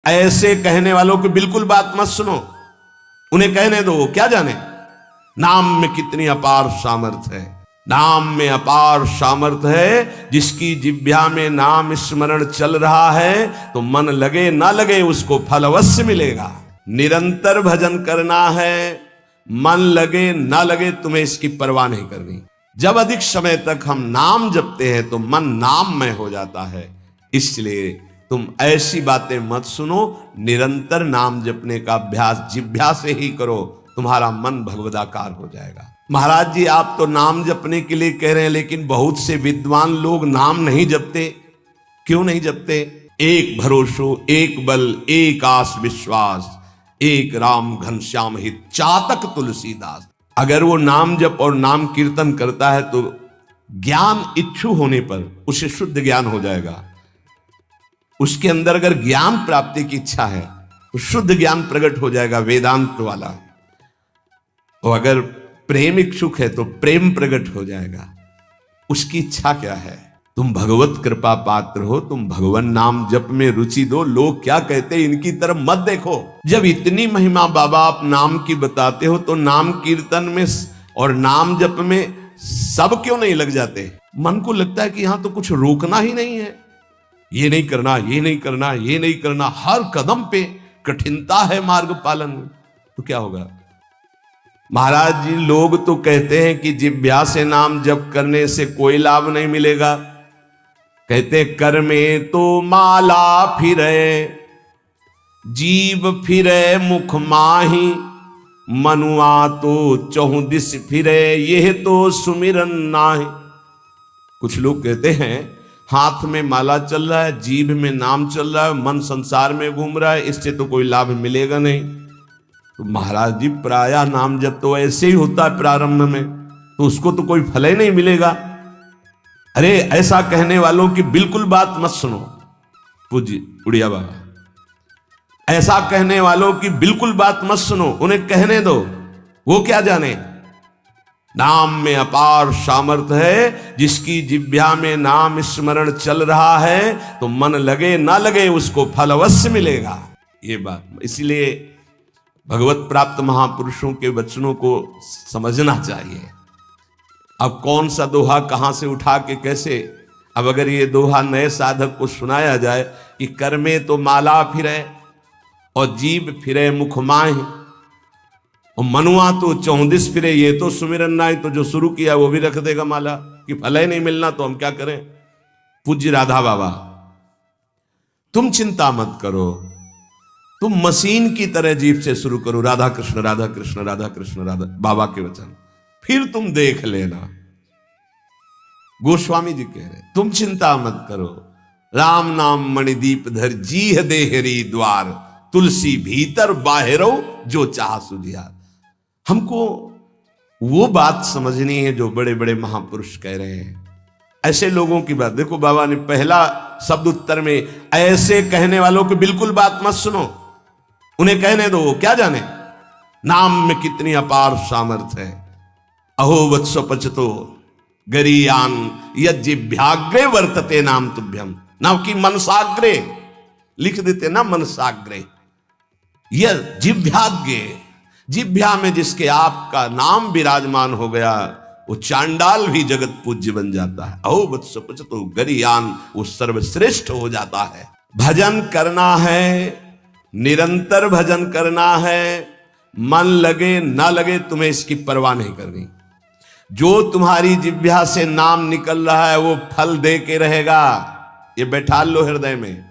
ऐसे कहने वालों की बिल्कुल बात मत सुनो, उन्हें कहने दो, क्या जाने नाम में कितनी अपार सामर्थ्य है। नाम में अपार सामर्थ्य है। जिसकी जिह्वा में नाम स्मरण चल रहा है तो मन लगे ना लगे उसको फल अवश्य मिलेगा। निरंतर भजन करना है, मन लगे ना लगे तुम्हें इसकी परवाह नहीं करनी। जब अधिक समय तक हम नाम जपते हैं तो मन नाम में हो जाता है। इसलिए तुम ऐसी बातें मत सुनो, निरंतर नाम जपने का अभ्यास जिह्वा से ही करो, तुम्हारा मन भगवदाकार हो जाएगा। महाराज जी आप तो नाम जपने के लिए कह रहे हैं, लेकिन बहुत से विद्वान लोग नाम नहीं जपते। क्यों नहीं जपते? एक भरोसो, एक बल, एक आस विश्वास, एक राम घनश्याम हित चातक तुलसीदास। अगर वो नाम जप और नाम कीर्तन करता है तो ज्ञान इच्छु होने पर उसे शुद्ध ज्ञान हो जाएगा। उसके अंदर अगर ज्ञान प्राप्ति की इच्छा है तो शुद्ध ज्ञान प्रकट हो जाएगा, वेदांत वाला। और अगर प्रेम इच्छुक है तो प्रेम प्रकट हो जाएगा। उसकी इच्छा क्या है? तुम भगवत कृपा पात्र हो, तुम भगवान नाम जप में रुचि दो। लोग क्या कहते हैं इनकी तरफ मत देखो। जब इतनी महिमा बाबा आप नाम की बताते हो तो नाम कीर्तन में और नाम जप में सब क्यों नहीं लग जाते? मन को लगता है कि यहां तो कुछ रोकना ही नहीं है, ये नहीं करना, ये नहीं करना, ये नहीं करना। हर कदम पे कठिनता है मार्ग पालन में, तो क्या होगा? महाराज जी लोग तो कहते हैं कि जिह्वा से नाम जप करने से कोई लाभ नहीं मिलेगा। कहते कर में तो माला फिरे, जीव फिरे मुख माही, मनुआ तो चहुं दिस फिरे, यह तो सुमिरन नाही। कुछ लोग कहते हैं हाथ में माला चल रहा है, जीभ में नाम चल रहा है, मन संसार में घूम रहा है, इससे तो कोई लाभ मिलेगा नहीं। तो महाराज जी प्रायः नाम जब तो ऐसे ही होता है प्रारंभ में, तो उसको तो कोई फल ही नहीं मिलेगा। अरे ऐसा कहने वालों की बिल्कुल बात मत सुनो। पूज्य उड़िया बाबा, ऐसा कहने वालों की बिल्कुल बात मत सुनो, उन्हें कहने दो। वो क्या जाने नाम में अपार सामर्थ्य है। जिसकी जिह्वा में नाम स्मरण चल रहा है तो मन लगे ना लगे उसको फल अवश्य मिलेगा। ये बात इसलिए भगवत प्राप्त महापुरुषों के वचनों को समझना चाहिए। अब कौन सा दोहा कहां से उठा के कैसे, अब अगर ये दोहा नए साधक को सुनाया जाए कि कर में तो माला फिरे और जीभ फिरे मुख माही और मनुआ तो चौंदिस फिरे, ये तो सुमिरन नाई। तो जो शुरू किया वो भी रख देगा माला कि फल ही नहीं मिलना, तो हम क्या करें? पूज्य राधा बाबा तुम चिंता मत करो, तुम मशीन की तरह जीभ से शुरू करो राधा कृष्ण राधा कृष्ण राधा कृष्ण राधा, बाबा के वचन, फिर तुम देख लेना। गोस्वामी जी कह रहे तुम चिंता मत करो, राम नाम मणिदीप धर जीह देहरी द्वार, तुलसी भीतर बाहरो जो चाह सुधियार। हमको वो बात समझनी है जो बड़े बड़े महापुरुष कह रहे हैं। ऐसे लोगों की बात देखो, बाबा ने पहला शब्द उत्तर में ऐसे कहने वालों की बिल्कुल बात मत सुनो, उन्हें कहने दो, क्या जाने नाम में कितनी अपार सामर्थ्य है। अहो वत्स पचतो गरीयान यज्जिभ्याग्रे वर्तते नाम तुभ्यम, नाम की मनसाग्रे लिख देते ना, मनसाग्रे यह जिभ्याग्रे, जिभ्या में जिसके आपका नाम विराजमान हो गया वो चांडाल भी जगत पूज्य बन जाता है। अहो वत्स पचतो गरीयान, वो सर्वश्रेष्ठ हो जाता है। भजन करना है, निरंतर भजन करना है, मन लगे ना लगे तुम्हें इसकी परवाह नहीं करनी। जो तुम्हारी जिह्वा से नाम निकल रहा है वो फल दे के रहेगा, ये बैठा लो हृदय में।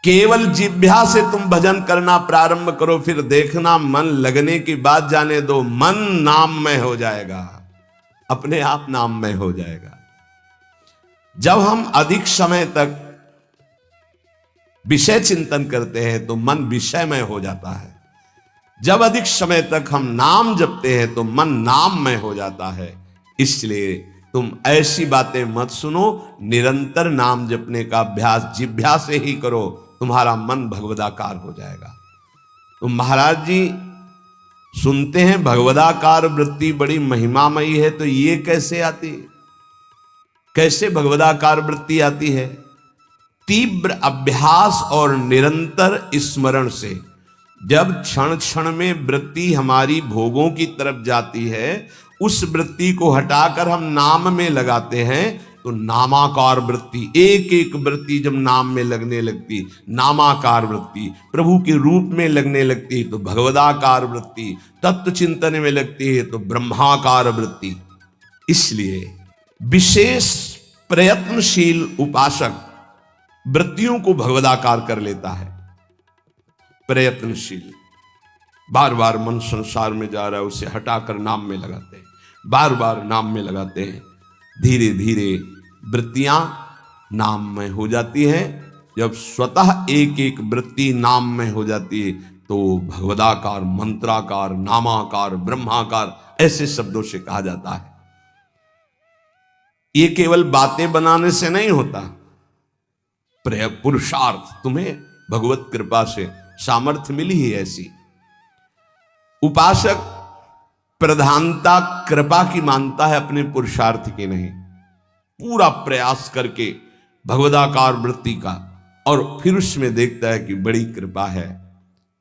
केवल जिह्वा से तुम भजन करना प्रारंभ करो, फिर देखना मन लगने की बात जाने दो, मन नाम में हो जाएगा, अपने आप नाम में हो जाएगा। जब हम अधिक समय तक विषय चिंतन करते हैं तो मन विषयमय हो जाता है। जब अधिक समय तक हम नाम जपते हैं तो मन नाम में हो जाता है। इसलिए तुम ऐसी बातें मत सुनो, निरंतर नाम जपने का अभ्यास जिह्वा से ही करो, तुम्हारा मन भगवदाकार हो जाएगा। तो महाराज जी सुनते हैं भगवदाकार वृत्ति बड़ी महिमामयी है, तो ये कैसे आती, कैसे भगवदाकार वृत्ति आती है? तीव्र अभ्यास और निरंतर स्मरण से जब क्षण क्षण में वृत्ति हमारी भोगों की तरफ जाती है, उस वृत्ति को हटाकर हम नाम में लगाते हैं तो नामाकार वृत्ति, एक एक वृत्ति जब नाम में लगने लगती, नामाकार वृत्ति प्रभु के रूप में लगने लगती तो भगवदाकार वृत्ति, तत्व चिंतन में लगती है तो ब्रह्माकार वृत्ति। इसलिए विशेष प्रयत्नशील उपासक वृत्तियों को भगवदाकार कर लेता है। प्रयत्नशील, बार बार मन संसार में जा रहा है, उसे हटाकर नाम में लगाते हैं, बार बार नाम में लगाते हैं। धीरे धीरे वृत्तियां नाम में हो जाती हैं। जब स्वतः एक एक वृत्ति नाम में हो जाती है तो भगवदाकार, मंत्राकार, नामाकार, ब्रह्माकार ऐसे शब्दों से कहा जाता है। ये केवल बातें बनाने से नहीं होता, पुरुषार्थ, तुम्हें भगवत कृपा से सामर्थ्य मिली है ऐसी। उपासक प्रधानता कृपा की मानता है, अपने पुरुषार्थ की नहीं। पूरा प्रयास करके भगवदाकार वृत्ति का, और फिर उसमें देखता है कि बड़ी कृपा है,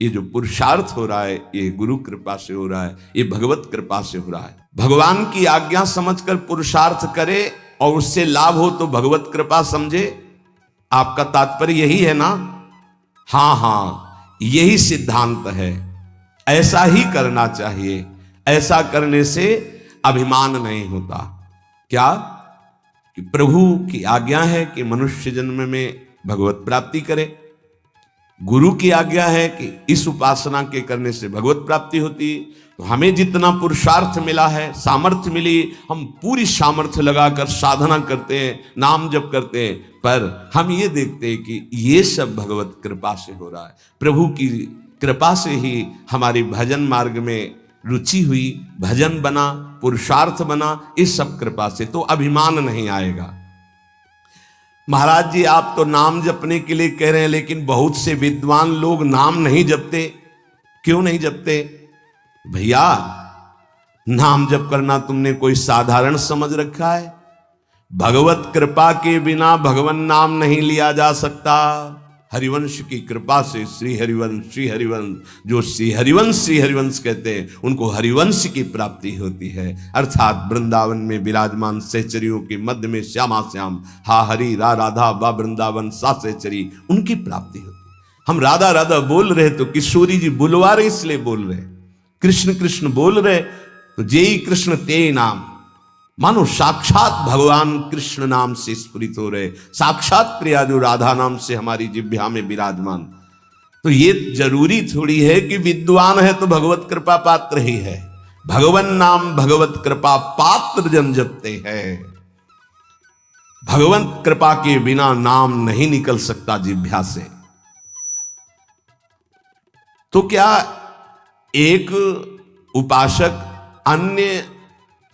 ये जो पुरुषार्थ हो रहा है ये गुरु कृपा से हो रहा है, ये भगवत कृपा से हो रहा है। भगवान की आज्ञा समझकर पुरुषार्थ करे और उससे लाभ हो तो भगवत कृपा समझे। आपका तात्पर्य यही है ना? हाँ हाँ, यही सिद्धांत है। ऐसा ही करना चाहिए। ऐसा करने से अभिमान नहीं होता। क्या कि प्रभु की आज्ञा है कि मनुष्य जन्म में भगवत प्राप्ति करे, गुरु की आज्ञा है कि इस उपासना के करने से भगवत प्राप्ति होती। तो हमें जितना पुरुषार्थ मिला है, सामर्थ्य मिली, हम पूरी सामर्थ्य लगाकर साधना करते हैं, नाम जप करते हैं, पर हम ये देखते हैं कि ये सब भगवत कृपा से हो रहा है। प्रभु की कृपा से ही हमारी भजन मार्ग में रुचि हुई, भजन बना, पुरुषार्थ बना, इस सब कृपा से। तो अभिमान नहीं आएगा। महाराज जी, आप तो नाम जपने के लिए कह रहे हैं, लेकिन बहुत से विद्वान लोग नाम नहीं जपते। क्यों नहीं जपते? भैया, नाम जप करना तुमने कोई साधारण समझ रखा है? भगवत कृपा के बिना भगवान नाम नहीं लिया जा सकता। हरिवंश की कृपा से श्री हरिवंश, जो श्री हरिवंश कहते हैं, उनको हरिवंश की प्राप्ति होती है। अर्थात वृंदावन में विराजमान सहचरियों के मध्य में श्यामा श्याम, हा हरि रा राधा बा वृंदावन सा सहचरी, उनकी प्राप्ति होती है। हम राधा राधा बोल रहे तो किशोरी जी बुलवा रहे, इसलिए बोल रहे। कृष्ण कृष्ण बोल रहे तो जेई कृष्ण ते नाम, मानो साक्षात भगवान कृष्ण नाम से स्फुरित हो रहे, साक्षात प्रिया जो राधा नाम से हमारी जिह्वा में विराजमान। तो ये जरूरी थोड़ी है कि विद्वान है तो भगवत कृपा पात्र ही है। भगवन नाम भगवत कृपा पात्र जन जपते हैं। भगवत कृपा के बिना नाम नहीं निकल सकता जिह्वा से। तो क्या एक उपासक अन्य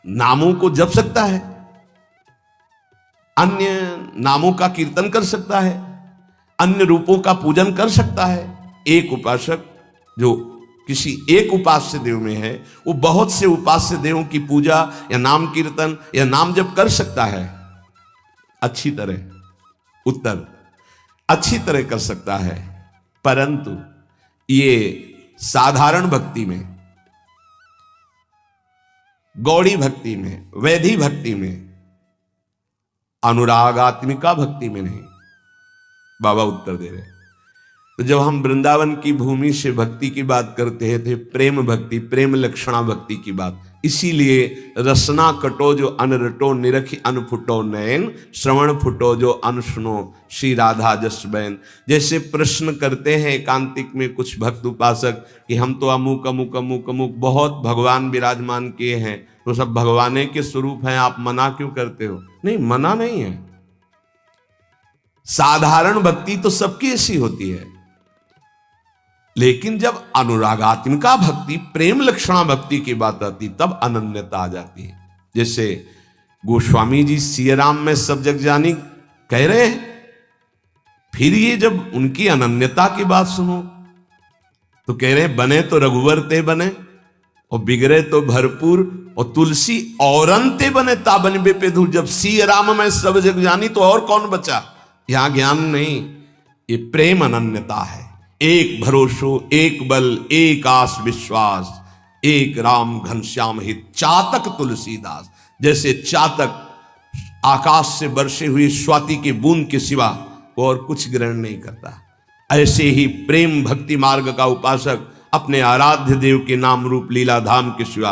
नामों को जप सकता है? अन्य नामों का कीर्तन कर सकता है? अन्य रूपों का पूजन कर सकता है? एक उपासक जो किसी एक उपास्य देव में है, वो बहुत से उपास्य देवों की पूजा या नाम कीर्तन या नाम जप कर सकता है। अच्छी तरह उत्तर, अच्छी तरह कर सकता है, परंतु ये साधारण भक्ति में, गौड़ी भक्ति में, वैधि भक्ति में, अनुरागात्मिका भक्ति में नहीं। बाबा उत्तर दे रहे। तो जब हम वृंदावन की भूमि से भक्ति की बात करते हैं थे प्रेम भक्ति, प्रेम लक्षणा भक्ति की बात। इसीलिए रसना कटो जो अनरटो, निरखी अनफुटो नयन, श्रवण फुटो जो अनसुनो, श्री राधा जस बैन। जैसे प्रश्न करते हैं एकांतिक में कुछ भक्त उपासक कि हम तो अमुक अमुक अमुक अमुक बहुत भगवान विराजमान किए हैं, तो सब भगवान के स्वरूप हैं, आप मना क्यों करते हो? नहीं, मना नहीं है। साधारण भक्ति तो सबकी ऐसी होती है, लेकिन जब अनुरागात्मिका भक्ति, प्रेम लक्षणा भक्ति की बात आती तब अनन्यता आ जाती है। जैसे गोस्वामी जी सियाराम में सब जग जानी कह रहे हैं, फिर ये जब उनकी अनन्यता की बात सुनो तो कह रहे हैं बने तो रघुवर ते बने और बिगड़े तो भरपूर, और तुलसी औरंते बने ताबन बेपेधु। जब सियाराम में सब जग जानी तो और कौन बचा? यहां ज्ञान नहीं, ये प्रेम अनन्यता है। एक भरोसो, एक बल, एक आस विश्वास, एक राम घनश्याम हित, चातक तुलसीदास। जैसे चातक आकाश से बरसे हुई स्वाति की बूंद के सिवा वो और कुछ ग्रहण नहीं करता, ऐसे ही प्रेम भक्ति मार्ग का उपासक अपने आराध्य देव के नाम रूप लीला धाम के सिवा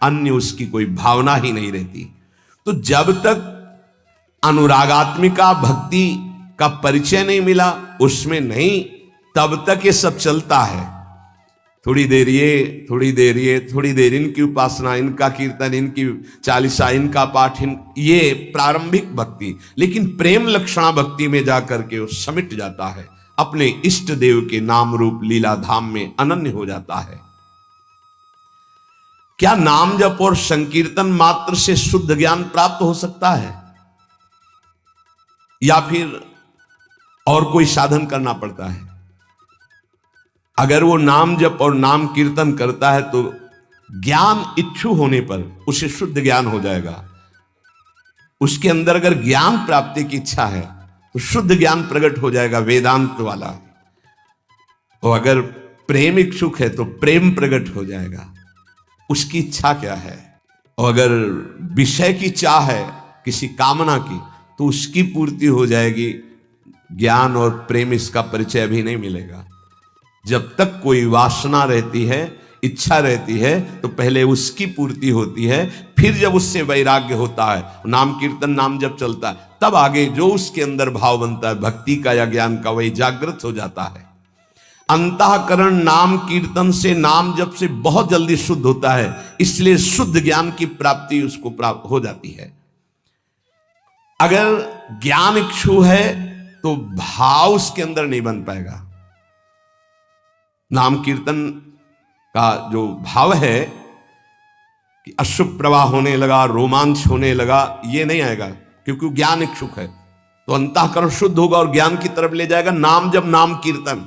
अन्य उसकी कोई भावना ही नहीं रहती। तो जब तक अनुरागात्मिका भक्ति का परिचय नहीं मिला उसमें नहीं, तब तक ये सब चलता है। थोड़ी देर ये, थोड़ी देर ये, थोड़ी देर इनकी उपासना, इनका कीर्तन, इनकी चालीसा, इनका पाठ, ये प्रारंभिक भक्ति। लेकिन प्रेम लक्षणा भक्ति में जाकर के वो समिट जाता है, अपने इष्ट देव के नाम रूप लीला धाम में अनन्य हो जाता है। क्या नाम जप और संकीर्तन मात्र से शुद्ध ज्ञान प्राप्त हो सकता है, या फिर और कोई साधन करना पड़ता है? अगर वो नाम जप और नाम कीर्तन करता है तो ज्ञान इच्छु होने पर उसे शुद्ध ज्ञान हो जाएगा। उसके अंदर अगर ज्ञान प्राप्ति की इच्छा है तो शुद्ध ज्ञान प्रकट हो जाएगा, वेदांत वाला। और अगर प्रेम इच्छुक है तो प्रेम प्रकट हो जाएगा, उसकी इच्छा क्या है। और अगर विषय की चाह है, किसी कामना की, तो उसकी पूर्ति हो जाएगी। ज्ञान और प्रेम इसका परिचय अभी नहीं मिलेगा। जब तक कोई वासना रहती है, इच्छा रहती है, तो पहले उसकी पूर्ति होती है, फिर जब उससे वैराग्य होता है, नाम कीर्तन नाम जब चलता है, तब आगे जो उसके अंदर भाव बनता है भक्ति का या ज्ञान का, वही जागृत हो जाता है। अंतःकरण नाम कीर्तन से, नाम जप से बहुत जल्दी शुद्ध होता है, इसलिए शुद्ध ज्ञान की प्राप्ति उसको प्राप्त हो जाती है। अगर ज्ञान इच्छु है तो भाव उसके अंदर नहीं बन पाएगा। नाम कीर्तन का जो भाव है कि अश्रु प्रवाह होने लगा, रोमांच होने लगा, ये नहीं आएगा, क्योंकि ज्ञान इच्छुक है। तो अंतःकरण शुद्ध होगा और ज्ञान की तरफ ले जाएगा नाम जब नाम कीर्तन।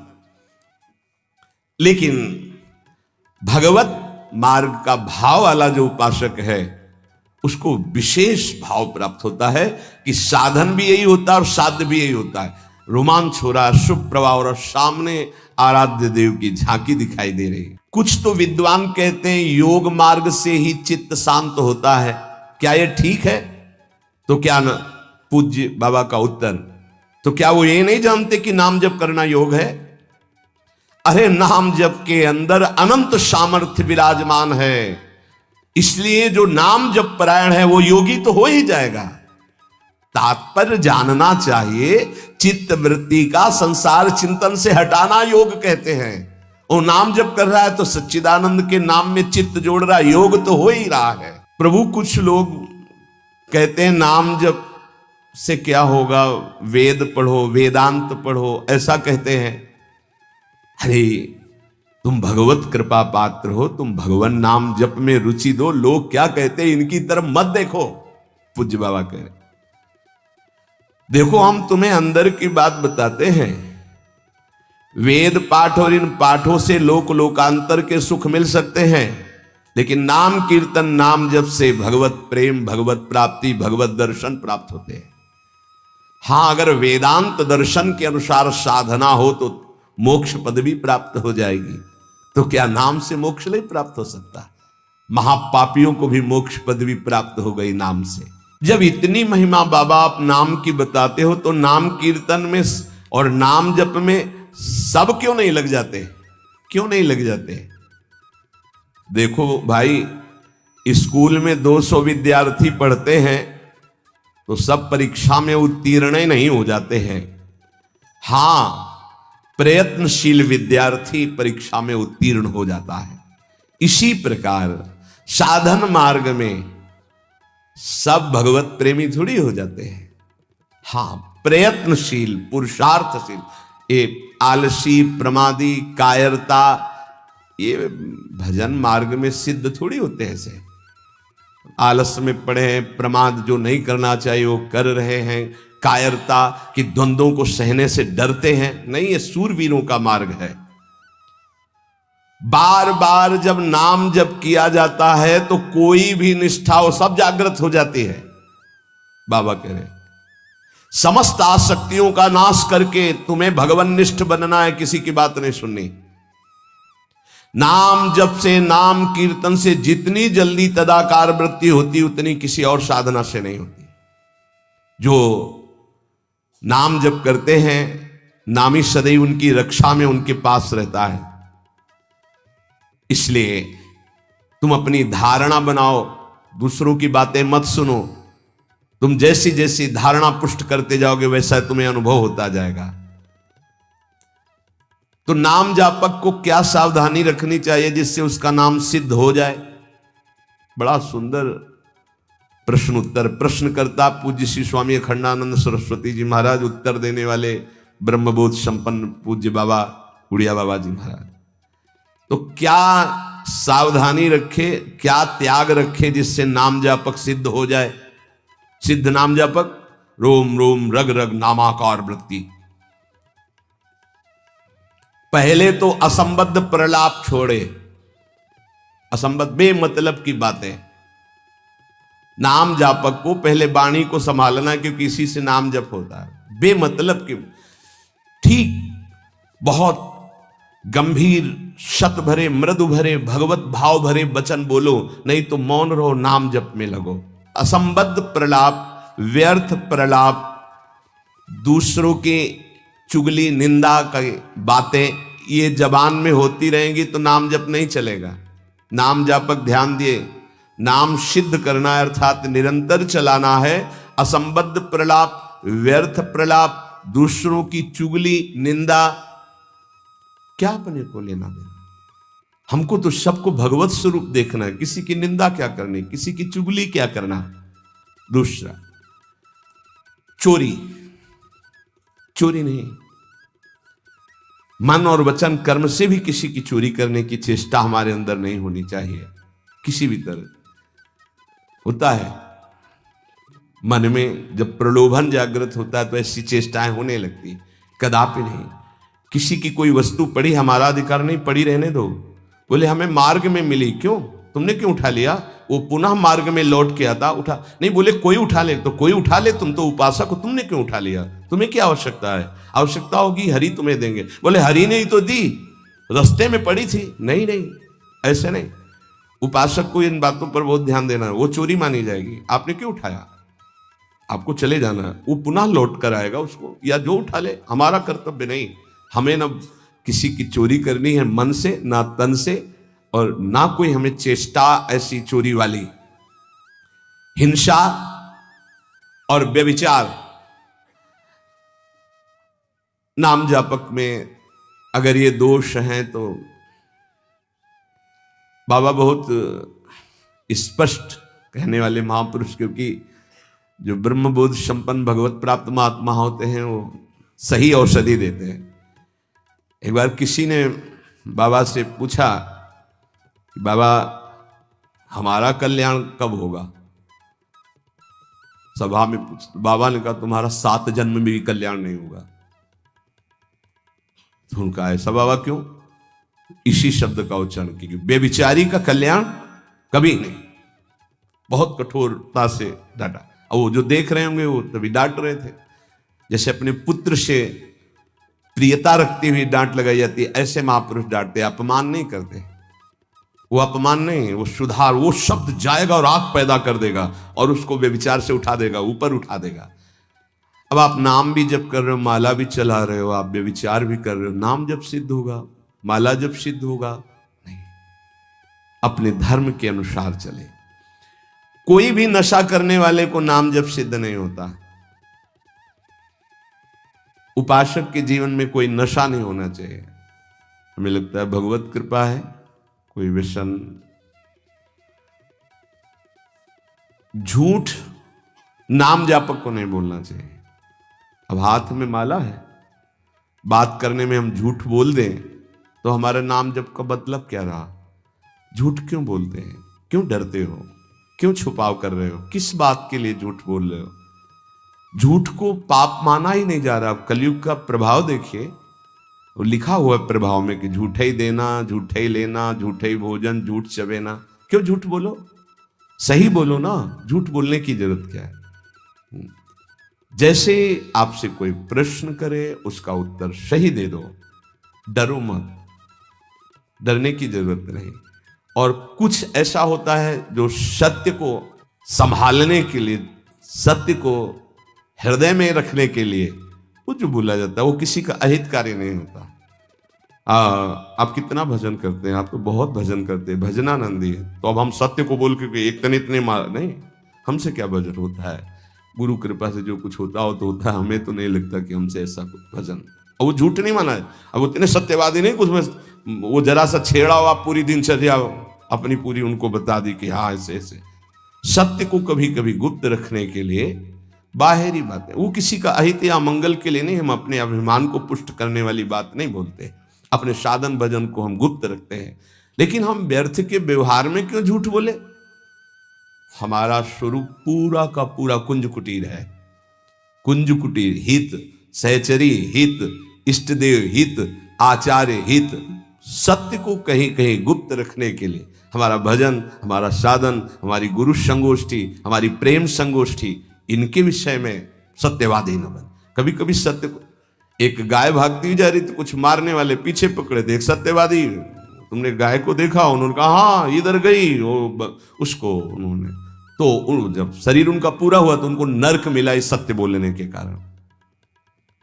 लेकिन भगवत मार्ग का भाव वाला जो उपासक है उसको विशेष भाव प्राप्त होता है कि साधन भी यही होता है और साध्य भी यही होता है। रोमांच हो रहा है, शुभ प्रवाह और सामने आराध्य देव की झांकी दिखाई दे रही। कुछ तो विद्वान कहते हैं योग मार्ग से ही चित्त शांत होता है। क्या यह ठीक है? तो क्या न पूज्य बाबा का उत्तर, तो क्या वो ये नहीं जानते कि नाम जप करना योग है? अरे नाम जप के अंदर अनंत सामर्थ्य विराजमान है, इसलिए जो नाम जप परायण है वो योगी तो हो ही जाएगा। तात्पर्य जानना चाहिए, चित्त वृत्ति का संसार चिंतन से हटाना योग कहते हैं। वो नाम जप कर रहा है तो सच्चिदानंद के नाम में चित्त जोड़ रहा है, योग तो हो ही रहा है। प्रभु कुछ लोग कहते हैं नाम जप से क्या होगा, वेद पढ़ो, वेदांत पढ़ो, ऐसा कहते हैं। अरे तुम भगवत कृपा पात्र हो, तुम भगवान नाम जप में रुचि दो, लोग क्या कहते हैं इनकी तरफ मत देखो। पूज्य बाबा कह रहे, देखो हम तुम्हें अंदर की बात बताते हैं। वेद पाठ और इन पाठों से लोक लोकांतर के सुख मिल सकते हैं, लेकिन नाम कीर्तन नाम जप से भगवत प्रेम, भगवत प्राप्ति, भगवत दर्शन प्राप्त होते हैं। हां, अगर वेदांत दर्शन के अनुसार साधना हो तो मोक्ष पदवी प्राप्त हो जाएगी। तो क्या नाम से मोक्ष नहीं प्राप्त हो सकता? महापापियों को भी मोक्ष पदवी प्राप्त हो गई नाम से। जब इतनी महिमा बाबा आप नाम की बताते हो तो नाम कीर्तन में और नाम जप में सब क्यों नहीं लग जाते? क्यों नहीं लग जाते? देखो भाई, स्कूल में 200 विद्यार्थी पढ़ते हैं तो सब परीक्षा में उत्तीर्ण ही नहीं हो जाते हैं। हां, प्रयत्नशील विद्यार्थी परीक्षा में उत्तीर्ण हो जाता है। इसी प्रकार साधन मार्ग में सब भगवत प्रेमी थोड़ी हो जाते हैं। हां, प्रयत्नशील, पुरुषार्थशील, ये आलसी, प्रमादी, कायरता, ये भजन मार्ग में सिद्ध थोड़ी होते हैं। ऐसे आलस में पड़े हैं, प्रमाद जो नहीं करना चाहिए वो कर रहे हैं, कायरता कि द्वंद्वों को सहने से डरते हैं, नहीं, ये सूरवीरों का मार्ग है। बार बार जब नाम जप किया जाता है तो कोई भी निष्ठा हो सब जागृत हो जाती है। बाबा कह रहे समस्त आसक्तियों का नाश करके तुम्हें भगवन्निष्ठ बनना है, किसी की बात नहीं सुननी। नाम जप से, नाम कीर्तन से जितनी जल्दी तदाकार वृत्ति होती उतनी किसी और साधना से नहीं होती। जो नाम जप करते हैं, नामी सदैव उनकी रक्षा में उनके पास रहता है। इसलिए तुम अपनी धारणा बनाओ, दूसरों की बातें मत सुनो। तुम जैसी जैसी धारणा पुष्ट करते जाओगे वैसा तुम्हें अनुभव होता जाएगा। तो नाम जापक को क्या सावधानी रखनी चाहिए जिससे उसका नाम सिद्ध हो जाए? बड़ा सुंदर प्रश्न उत्तर प्रश्न करता पूज्य श्री स्वामी अखंडानंद सरस्वती जी महाराज, उत्तर देने वाले ब्रह्मबोध संपन्न पूज्य बाबा उड़िया बाबा जी महाराज। तो क्या सावधानी रखे, क्या त्याग रखे जिससे नाम जापक सिद्ध हो जाए? सिद्ध नाम जापक, रोम रोम रग रग नामाकार वृत्ति। पहले तो असंबद्ध प्रलाप छोड़े, असंबद्ध बेमतलब की बातें। नाम जापक को पहले वाणी को संभालना, क्योंकि इसी से नाम जप होता है। बेमतलब की, ठीक बहुत गंभीर शत भरे मृदु भरे भगवत भाव भरे वचन बोलो, नहीं तो मौन रहो, नाम जप में लगो। असंबद्ध प्रलाप, व्यर्थ प्रलाप, दूसरों के चुगली निंदा की बातें ये जबान में होती रहेंगी तो नाम जप नहीं चलेगा। नाम जापक ध्यान दिए, नाम सिद्ध करना है अर्थात निरंतर चलाना है। असंबद्ध प्रलाप, व्यर्थ प्रलाप, दूसरों की चुगली निंदा, क्या अपने को लेना देना? हमको तो सबको भगवत स्वरूप देखना है। किसी की निंदा क्या करनी, किसी की चुगली क्या करना। दूसरा, चोरी, चोरी नहीं, मन और वचन कर्म से भी किसी की चोरी करने की चेष्टा हमारे अंदर नहीं होनी चाहिए। किसी भी तरह होता है मन में, जब प्रलोभन जागृत होता है तो ऐसी चेष्टाएं होने लगती, कदापि नहीं। किसी की कोई वस्तु पड़ी, हमारा अधिकार नहीं, पड़ी रहने दो। बोले हमें मार्ग में मिली, क्यों, तुमने क्यों उठा लिया? वो पुनः मार्ग में लौट के आता, उठा नहीं। बोले कोई उठा ले, तो कोई उठा ले, तुम तो उपासक हो, तुमने क्यों उठा लिया? तुम्हें क्या आवश्यकता है? आवश्यकता होगी हरि तुम्हें देंगे। बोले हरि ने ही तो दी, रास्ते में पड़ी थी। नहीं नहीं, ऐसे नहीं। उपासक को इन बातों पर बहुत ध्यान देना है, वो चोरी मानी जाएगी। आपने क्यों उठाया? आपको चले जाना है, वो पुनः लौट कर आएगा उसको, या जो उठा ले, हमारा कर्तव्य नहीं। हमें न किसी की चोरी करनी है मन से, ना तन से, और ना कोई हमें चेष्टा ऐसी चोरी वाली। हिंसा और व्यभिचार, नाम जापक में अगर ये दोष हैं तो बाबा बहुत स्पष्ट कहने वाले महापुरुष, क्योंकि जो ब्रह्मबोध संपन्न भगवत प्राप्त महात्मा होते हैं वो सही औषधि देते हैं। एक बार किसी ने बाबा से पूछा कि बाबा हमारा कल्याण कब होगा? सभा में पूछ, बाबा ने कहा तुम्हारा 7 जन्म में भी कल्याण नहीं होगा। तो उनका ऐसा बाबा क्यों? इसी शब्द का उच्चारण कीजिए, बेविचारी का कल्याण कभी नहीं। बहुत कठोरता से डांटा, और वो जो देख रहे होंगे वो तभी डांट रहे थे। जैसे अपने पुत्र से प्रियता रखती हुई डांट लगाई जाती है, ऐसे महापुरुष डांटते, अपमान नहीं करते। वो अपमान नहीं, वो सुधार, वो शब्द जाएगा और आग पैदा कर देगा और उसको बेविचार से उठा देगा, ऊपर उठा देगा। अब आप नाम भी जप कर रहे हो, माला भी चला रहे हो, आप बेविचार भी कर रहे हो, नाम जब सिद्ध होगा, माला जब सिद्ध होगा? नहीं। अपने धर्म के अनुसार चले। कोई भी नशा करने वाले को नाम जब सिद्ध नहीं होता। उपासक के जीवन में कोई नशा नहीं होना चाहिए। हमें लगता है भगवत कृपा है, कोई व्यसन, झूठ नाम जापक को नहीं बोलना चाहिए। अब हाथ में माला है, बात करने में हम झूठ बोल दें तो हमारा नाम जप का मतलब क्या रहा? झूठ क्यों बोलते हैं? क्यों डरते हो? क्यों छुपाव कर रहे हो? किस बात के लिए झूठ बोल रहे हो? झूठ को पाप माना ही नहीं जा रहा। कलयुग का प्रभाव देखिए, वो लिखा हुआ है प्रभाव में कि झूठे ही देना, झूठे ही लेना, झूठे ही भोजन, झूठ चबेना। क्यों झूठ बोलो? सही बोलो ना, झूठ बोलने की जरूरत क्या है? जैसे आपसे कोई प्रश्न करे उसका उत्तर सही दे दो, डरो मत, डरने की जरूरत नहीं। और कुछ ऐसा होता है जो सत्य को संभालने के लिए, सत्य को हृदय में रखने के लिए वो जो बोला जाता है वो किसी का अहितकारी नहीं होता। आप कितना भजन करते हैं, आप तो बहुत भजन करते हैं, भजनानंदी है, तो अब हम सत्य को बोल के एक तने इतने मार नहीं, हमसे क्या भजन होता है, गुरु कृपा से जो कुछ होता हो तो होता है, हमें तो नहीं लगता कि हमसे ऐसा कुछ भजन। और वो झूठ नहीं माना है, अब उतने सत्यवादी नहीं कुछ में वो जरा सा छेड़ा हो, आप पूरी दिनचर्या अपनी पूरी उनको बता दी कि हाँ ऐसे ऐसे। सत्य को कभी कभी गुप्त रखने के लिए बाहरी बातें, वो किसी का अहित या मंगल के लिए नहीं, हम अपने अभिमान को पुष्ट करने वाली बात नहीं बोलते, अपने साधन भजन को हम गुप्त रखते हैं। लेकिन हम व्यर्थ के व्यवहार में क्यों झूठ बोले? हमारा स्वरूप पूरा का पूरा कुंज कुटीर है, कुंज कुटीर हित, सहचरी हित, इष्टदेव हित, आचार्य हित। सत्य को कहीं कहीं गुप्त रखने के लिए हमारा भजन, हमारा साधन, हमारी गुरु संगोष्ठी, हमारी प्रेम संगोष्ठी, इनके विषय में सत्यवादी न बन। कभी कभी सत्य को, एक गाय भागती जा रही तो कुछ मारने वाले पीछे पकड़े थे, एक सत्यवादी, तुमने गाय को देखा? उन्होंने कहा हाँ इधर गई, उसको उन्होंने, तो जब शरीर उनका पूरा हुआ तो उनको नरक मिला इस सत्य बोलने के कारण।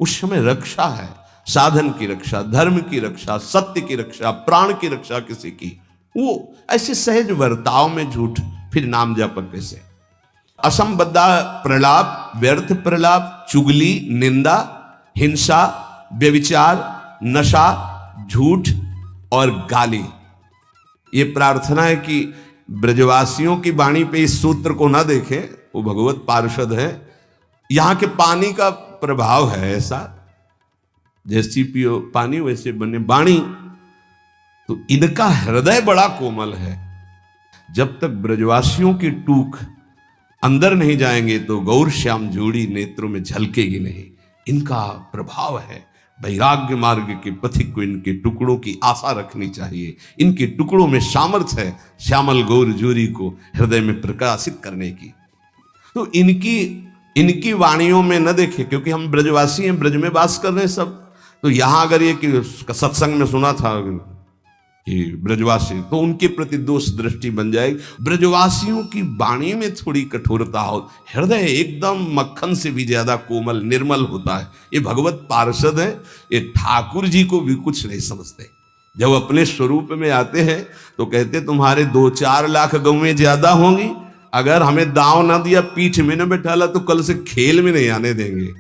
उस समय रक्षा है, साधन की रक्षा, धर्म की रक्षा, सत्य की रक्षा, प्राण की रक्षा किसी की, वो ऐसे सहज वर्ताव में झूठ, फिर नाम जप कैसे? असंबद्धा प्रलाप, व्यर्थ प्रलाप, चुगली, निंदा, हिंसा, व्यभिचार, नशा, झूठ और गाली। ये प्रार्थना है कि ब्रजवासियों की वाणी पे इस सूत्र को ना देखें, वो भगवत पार्षद है। यहां के पानी का प्रभाव है ऐसा, जैसी पियो पानी वैसे बने वाणी, तो इनका हृदय बड़ा कोमल है। जब तक ब्रजवासियों की टूक अंदर नहीं जाएंगे तो गौर श्याम जोड़ी नेत्रों में झलकेगी नहीं। इनका प्रभाव है, वैराग्य मार्ग के पथिक को इनके टुकड़ों की आशा रखनी चाहिए। इनके टुकड़ों में सामर्थ्य है श्यामल गौर जोरी को हृदय में प्रकाशित करने की। तो इनकी वाणियों में न देखे, क्योंकि हम ब्रजवासी हैं, ब्रज में वास कर रहे हैं सब। तो यहां अगर ये कि सत्संग में सुना था कि ब्रजवासी, तो उनके प्रति दोष दृष्टि बन जाएगी। ब्रजवासियों की वाणी में थोड़ी कठोरता हो, हृदय एकदम मक्खन से भी ज्यादा कोमल निर्मल होता है। ये भगवत पार्षद है, ये ठाकुर जी को भी कुछ नहीं समझते। जब अपने स्वरूप में आते हैं तो कहते तुम्हारे 2-4 लाख गौवें ज्यादा होंगी, अगर हमें दांव ना दिया, पीठ में न बैठाला, तो कल से खेल में नहीं आने देंगे।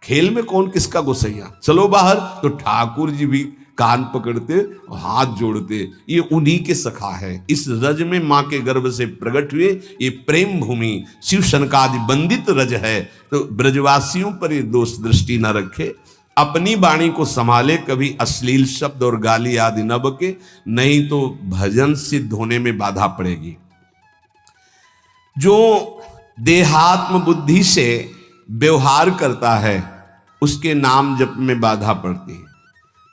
खेल में कौन किसका गोसैया, चलो बाहर। तो ठाकुर जी भी कान पकड़ते, हाथ जोड़ते, ये उन्हीं के सखा है। इस रज में मां के गर्भ से प्रकट हुए ये प्रेम भूमि शिव शनकादि बंदित रज है। तो ब्रजवासियों पर ये दोष दृष्टि न रखे, अपनी वाणी को संभाले, कभी अश्लील शब्द और गाली आदि न बके, नहीं तो भजन सिद्ध होने में बाधा पड़ेगी। जो देहात्म बुद्धि से व्यवहार करता है उसके नाम जप में बाधा पड़ती है।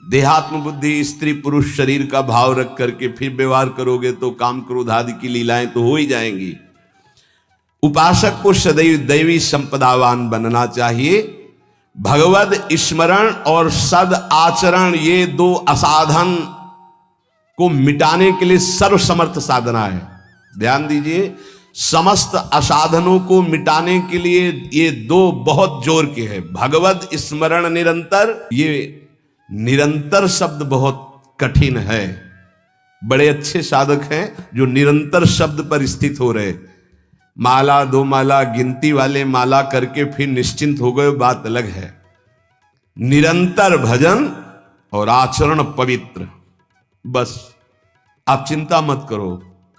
देहात्म बुद्धि, स्त्री पुरुष शरीर का भाव रख करके फिर व्यवहार करोगे तो काम क्रोध आदि की लीलाएं तो हो ही जाएंगी। उपासक को सदैव दैवी संपदावान बनना चाहिए। भगवद स्मरण और सद आचरण, ये 2 असाधन को मिटाने के लिए सर्वसमर्थ साधना है। ध्यान दीजिए, समस्त असाधनों को मिटाने के लिए ये 2 बहुत जोर के हैं। भगवत स्मरण निरंतर, ये निरंतर शब्द बहुत कठिन है। बड़े अच्छे साधक हैं जो निरंतर शब्द पर स्थित हो रहे। माला 2 माला गिनती वाले माला करके फिर निश्चिंत हो गए, बात अलग है। निरंतर भजन और आचरण पवित्र, बस आप चिंता मत करो,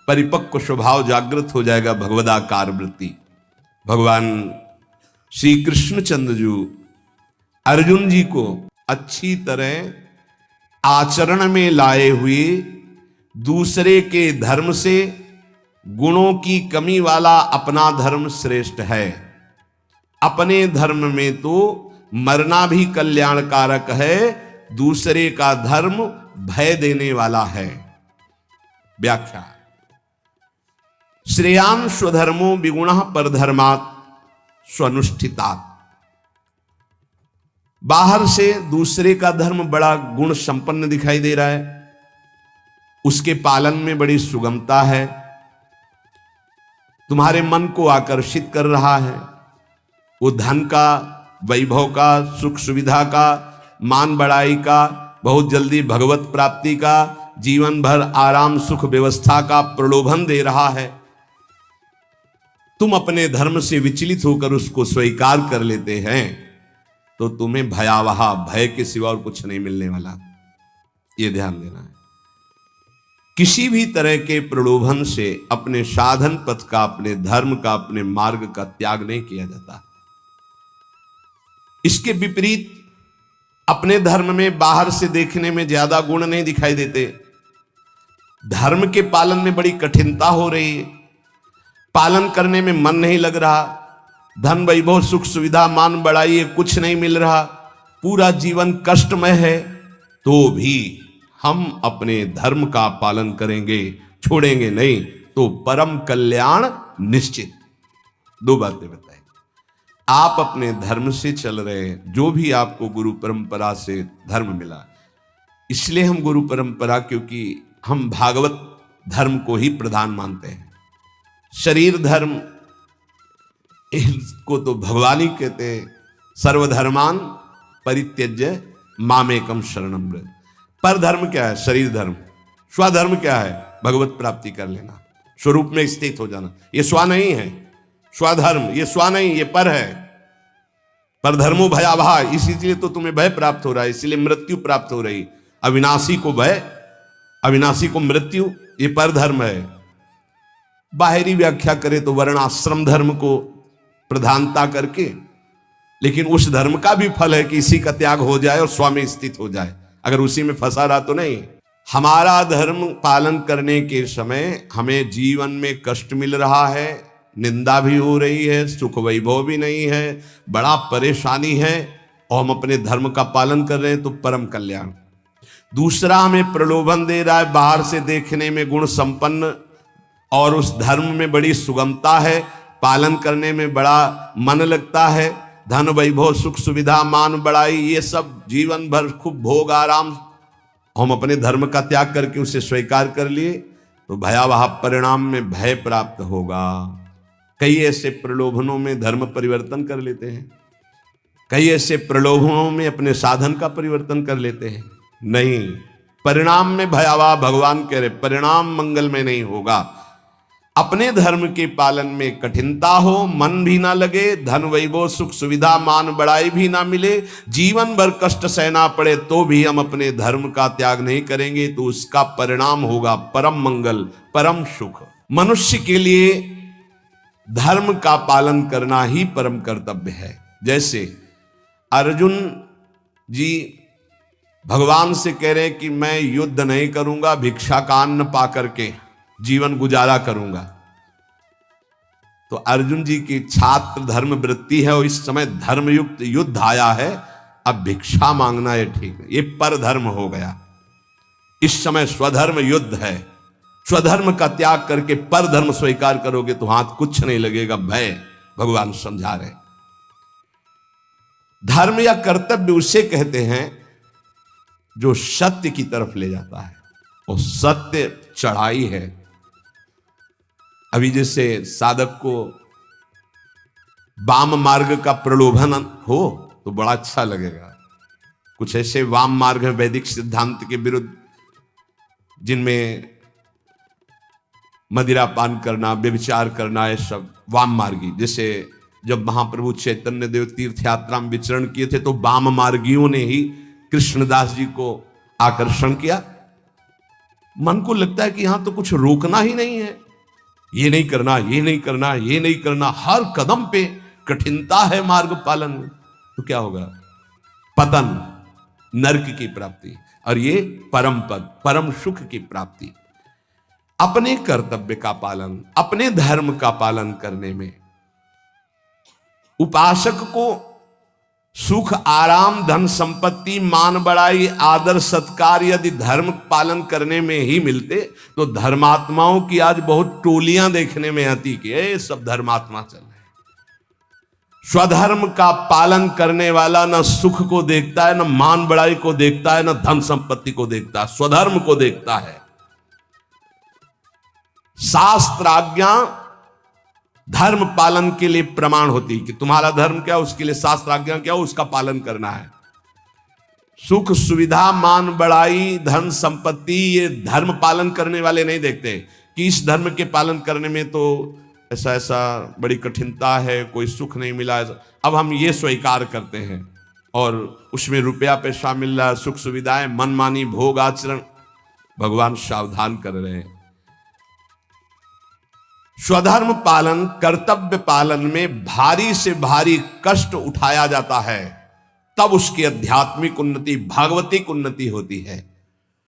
परिपक्व स्वभाव जागृत हो जाएगा, भगवदाकार वृत्ति। भगवान श्री कृष्णचंद्र जी अर्जुन जी को अच्छी तरह आचरण में लाए हुए, दूसरे के धर्म से गुणों की कमी वाला अपना धर्म श्रेष्ठ है। अपने धर्म में तो मरना भी कल्याणकारक है, दूसरे का धर्म भय देने वाला है। व्याख्या: श्रेयान स्वधर्मो विगुणः परधर्मात् स्वनुष्ठितात्। बाहर से दूसरे का धर्म बड़ा गुण संपन्न दिखाई दे रहा है, उसके पालन में बड़ी सुगमता है, तुम्हारे मन को आकर्षित कर रहा है, वो धन का, वैभव का, सुख सुविधा का, मान बढ़ाई का, बहुत जल्दी भगवत प्राप्ति का, जीवन भर आराम सुख व्यवस्था का प्रलोभन दे रहा है। तुम अपने धर्म से विचलित होकर उसको स्वीकार कर लेते हैं तो तुम्हें भयावह भय के सिवा और कुछ नहीं मिलने वाला। यह ध्यान देना है। किसी भी तरह के प्रलोभन से अपने साधन पथ का, अपने धर्म का, अपने मार्ग का त्याग नहीं किया जाता। इसके विपरीत अपने धर्म में बाहर से देखने में ज्यादा गुण नहीं दिखाई देते, धर्म के पालन में बड़ी कठिनता हो रही है, पालन करने में मन नहीं लग रहा, धन वैभव सुख सुविधा मान बढ़ाई कुछ नहीं मिल रहा, पूरा जीवन कष्टमय है, तो भी हम अपने धर्म का पालन करेंगे, छोड़ेंगे नहीं, तो परम कल्याण निश्चित। दो बातें बताई। आप अपने धर्म से चल रहे हैं, जो भी आपको गुरु परंपरा से धर्म मिला, इसलिए हम गुरु परंपरा, क्योंकि हम भागवत धर्म को ही प्रधान मानते हैं। शरीर धर्म इसको तो भगवान ही कहते हैं, सर्वधर्मान परित्यज्य मामेकम शरणम व्रज। पर धर्म क्या है? शरीर धर्म। स्वधर्म क्या है? भगवत प्राप्ति कर लेना, स्वरूप में स्थित हो जाना। ये स्व नहीं है, स्वधर्म ये स्व नहीं, ये पर है। पर धर्मो भयावह, इसीलिए तो तुम्हें भय प्राप्त हो रहा है, इसीलिए मृत्यु प्राप्त हो रही। अविनाशी को भय, अविनाशी को मृत्यु, ये पर धर्म है। बाहरी व्याख्या करें तो वर्णाश्रम धर्म को प्रधानता करके, लेकिन उस धर्म का भी फल है कि इसी का त्याग हो जाए और स्वामी स्थित हो जाए। अगर उसी में फंसा रहा तो नहीं। हमारा धर्म पालन करने के समय हमें जीवन में कष्ट मिल रहा है, निंदा भी हो रही है, सुख वैभव भी नहीं है, बड़ा परेशानी है, और हम अपने धर्म का पालन कर रहे हैं तो परम कल्याण। दूसरा हमें प्रलोभन दे रहा है, बाहर से देखने में गुण संपन्न और उस धर्म में बड़ी सुगमता है, पालन करने में बड़ा मन लगता है, धन वैभव सुख सुविधा मान बढ़ाई ये सब जीवन भर खूब भोग आराम, हम अपने धर्म का त्याग करके उसे स्वीकार कर लिए तो भयावह परिणाम में भय प्राप्त होगा। कई ऐसे प्रलोभनों में धर्म परिवर्तन कर लेते हैं, कई ऐसे प्रलोभनों में अपने साधन का परिवर्तन कर लेते हैं। नहीं, परिणाम में भयावह, भगवान कह रहे परिणाम मंगलमय नहीं होगा। अपने धर्म के पालन में कठिनता हो, मन भी ना लगे, धन वैभव सुख सुविधा मान बढ़ाई भी ना मिले, जीवन भर कष्ट सहना पड़े, तो भी हम अपने धर्म का त्याग नहीं करेंगे, तो उसका परिणाम होगा परम मंगल, परम सुख। मनुष्य के लिए धर्म का पालन करना ही परम कर्तव्य है। जैसे अर्जुन जी भगवान से कह रहे हैं कि मैं युद्ध नहीं करूंगा, भिक्षा का अन्न पा करके जीवन गुजारा करूंगा। तो अर्जुन जी की छात्र धर्म वृत्ति है और इस समय धर्मयुक्त युद्ध आया है, अब भिक्षा मांगना है ठीक है, ये पर धर्म हो गया। इस समय स्वधर्म युद्ध है, स्वधर्म का त्याग करके पर धर्म स्वीकार करोगे तो हाथ कुछ नहीं लगेगा, भय। भगवान समझा रहे धर्म या कर्तव्य उसे कहते हैं जो सत्य की तरफ ले जाता है, और सत्य चढ़ाई है। अभी जैसे साधक को वाम मार्ग का प्रलोभन हो तो बड़ा अच्छा लगेगा। कुछ ऐसे वाम मार्ग है वैदिक सिद्धांत के विरुद्ध, जिनमें मदिरा पान करना, व्यभिचार करना, ये सब वाम मार्गी। जैसे जब महाप्रभु चैतन्य देव तीर्थ यात्रा में विचरण किए थे तो वाम मार्गियों ने ही कृष्णदास जी को आकर्षण किया। मन को लगता है कि यहां तो कुछ रोकना ही नहीं है, ये नहीं करना, ये नहीं करना, ये नहीं करना, हर कदम पे कठिनता है मार्ग पालन में, तो क्या होगा? पतन, नरक की प्राप्ति, और ये परम पद, परम सुख की प्राप्ति। अपने कर्तव्य का पालन, अपने धर्म का पालन करने में उपासक को सुख आराम धन संपत्ति मान बढ़ाई आदर सत्कार यदि धर्म पालन करने में ही मिलते तो धर्मात्माओं की आज बहुत टोलियां देखने में आती कि ये सब धर्मात्मा चल रहे हैं। स्वधर्म का पालन करने वाला न सुख को देखता है, न मान बढ़ाई को देखता है, न धन संपत्ति को देखता है, स्वधर्म को देखता है। शास्त्र आज्ञा धर्म पालन के लिए प्रमाण होती कि तुम्हारा धर्म क्या, उसके लिए शास्त्र आज्ञा क्या, उसका पालन करना है। सुख सुविधा मान बढ़ाई धन संपत्ति ये धर्म पालन करने वाले नहीं देखते कि इस धर्म के पालन करने में तो ऐसा ऐसा बड़ी कठिनता है, कोई सुख नहीं मिला। अब हम ये स्वीकार करते हैं और उसमें रुपया पैसा मिल रहा है, सुख सुविधाएं, मनमानी भोग आचरण। भगवान सावधान कर रहे हैं। स्वधर्म पालन कर्तव्य पालन में भारी से भारी कष्ट उठाया जाता है, तब उसकी आध्यात्मिक उन्नति भागवतिक उन्नति होती है।